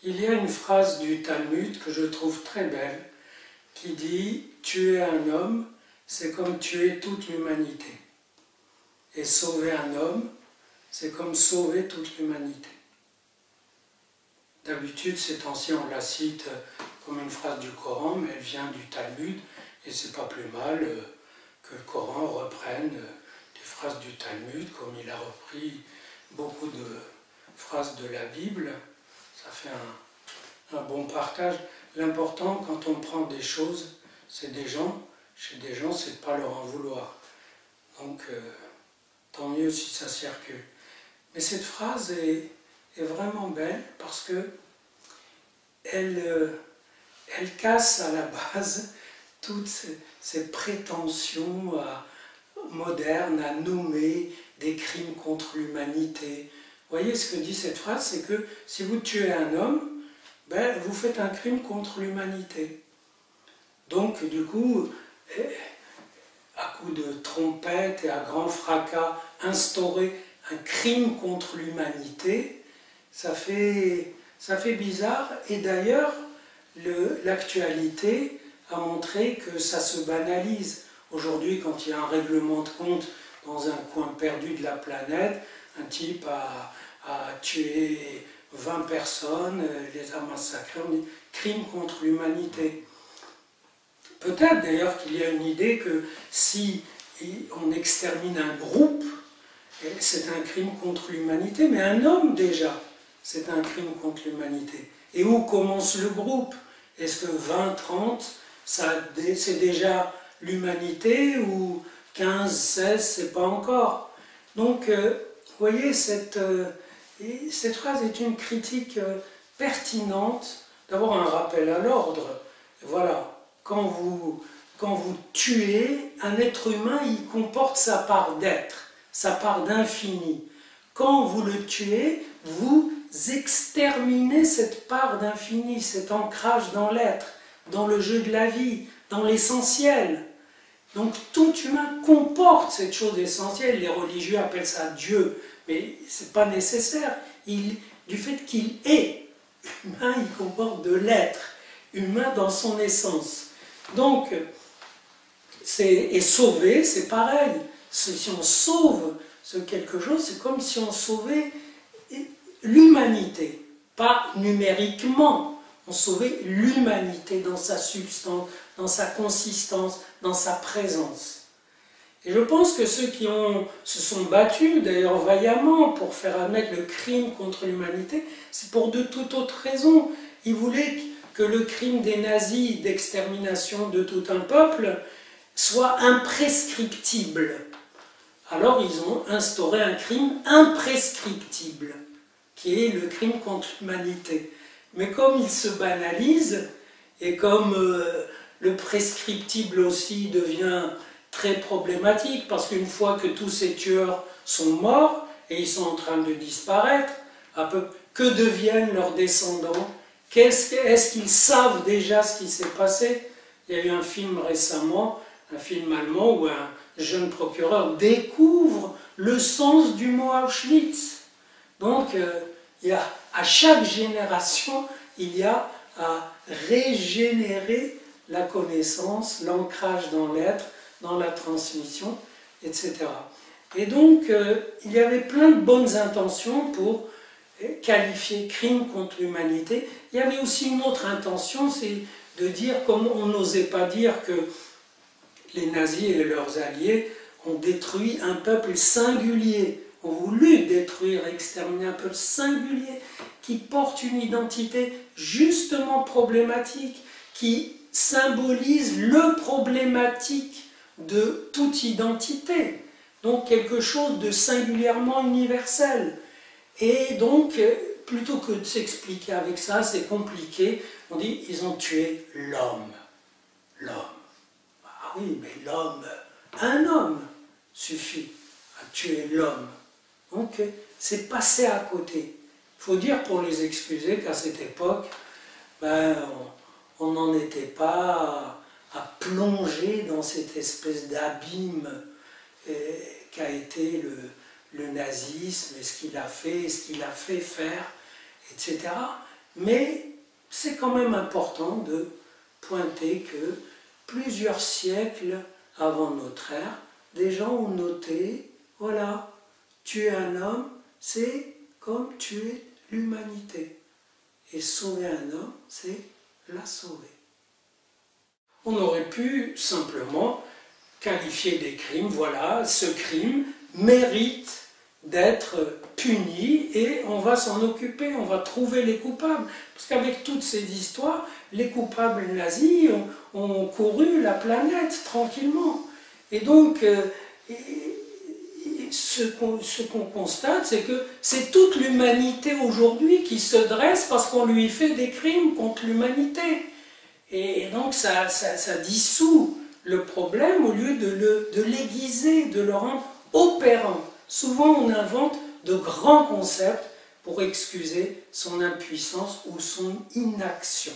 Il y a une phrase du Talmud que je trouve très belle qui dit « Tuer un homme, c'est comme tuer toute l'humanité. Et sauver un homme, c'est comme sauver toute l'humanité. » D'habitude, ces temps-ci, on la cite comme une phrase du Coran, mais elle vient du Talmud, et c'est pas plus mal que le Coran reprenne des phrases du Talmud, comme il a repris beaucoup de phrases de la Bible. Ça fait un bon partage. L'important, quand on prend des choses, c'est des gens, chez des gens, c'est de ne pas leur en vouloir. Donc, tant mieux si ça circule. Mais cette phrase est vraiment belle parce que elle casse à la base toutes ces prétentions modernes à nommer des crimes contre l'humanité. Vous voyez ce que dit cette phrase, c'est que si vous tuez un homme, ben, vous faites un crime contre l'humanité. Donc, du coup, à coup de trompette et à grand fracas, instaurer un crime contre l'humanité, ça fait bizarre. Et d'ailleurs, l'actualité a montré que ça se banalise. Aujourd'hui, quand il y a un règlement de compte dans un coin perdu de la planète, un type a tué 20 personnes, les a massacrés, on dit crime contre l'humanité. Peut-être d'ailleurs qu'il y a une idée que si on extermine un groupe, c'est un crime contre l'humanité, mais un homme déjà, c'est un crime contre l'humanité. Et où commence le groupe? Est-ce que 20, 30, c'est déjà l'humanité, ou 15, 16, c'est pas encore? Donc, vous voyez, cette phrase est une critique pertinente, d'abord un rappel à l'ordre. Voilà, quand vous tuez un être humain, il comporte sa part d'être, sa part d'infini. Quand vous le tuez, vous exterminez cette part d'infini, cet ancrage dans l'être, dans le jeu de la vie, dans l'essentiel. Donc tout humain comporte cette chose essentielle. Les religieux appellent ça Dieu, mais ce n'est pas nécessaire. Du fait qu'il est humain, il comporte de l'être, humain dans son essence. Donc, et sauver, c'est pareil. Si on sauve quelque chose, c'est comme si on sauvait l'humanité, pas numériquement. On sauvait l'humanité dans sa substance, dans sa consistance, dans sa présence. Et je pense que ceux qui se sont battus, d'ailleurs vaillamment, pour faire admettre le crime contre l'humanité, c'est pour de toute autre raison. Ils voulaient que le crime des nazis d'extermination de tout un peuple soit imprescriptible. Alors ils ont instauré un crime imprescriptible, qui est le crime contre l'humanité. Mais comme il se banalise, et comme le prescriptible aussi devient très problématique, parce qu'une fois que tous ces tueurs sont morts, et ils sont en train de disparaître, que deviennent leurs descendants? Est-ce qu'ils savent déjà ce qui s'est passé? Il y a eu un film récemment, un film allemand, où un jeune procureur découvre le sens du mot Auschwitz. Donc, à chaque génération, il y a à régénérer la connaissance, l'ancrage dans l'être, dans la transmission, etc. Et donc, il y avait plein de bonnes intentions pour qualifier crime contre l'humanité. Il y avait aussi une autre intention, c'est de dire, comme on n'osait pas dire que les nazis et leurs alliés ont détruit un peuple singulier, ont voulu détruire, exterminer un peuple singulier qui porte une identité justement problématique, qui symbolise le problématique de toute identité, donc quelque chose de singulièrement universel. Et donc, plutôt que de s'expliquer avec ça, c'est compliqué, on dit ils ont tué l'homme. L'homme. Ah oui, mais l'homme, un homme suffit à tuer l'homme. Donc, c'est passé à côté. Il faut dire pour les excuser qu'à cette époque, on n'en était pas à plonger dans cette espèce d'abîme qu'a été le nazisme, et ce qu'il a fait faire, etc. Mais c'est quand même important de pointer que plusieurs siècles avant notre ère, des gens ont noté, voilà, tuer un homme, c'est comme tuer l'humanité. Et sauver un homme, c'est la sauver. On aurait pu simplement qualifier des crimes, voilà, ce crime mérite d'être puni et on va s'en occuper, on va trouver les coupables. Parce qu'avec toutes ces histoires, les coupables nazis ont couru la planète tranquillement. Et donc, ce qu'on constate, c'est que c'est toute l'humanité aujourd'hui qui se dresse parce qu'on lui fait des crimes contre l'humanité. Et donc ça dissout le problème au lieu de l'aiguiser, de le rendre opérant. Souvent on invente de grands concepts pour excuser son impuissance ou son inaction.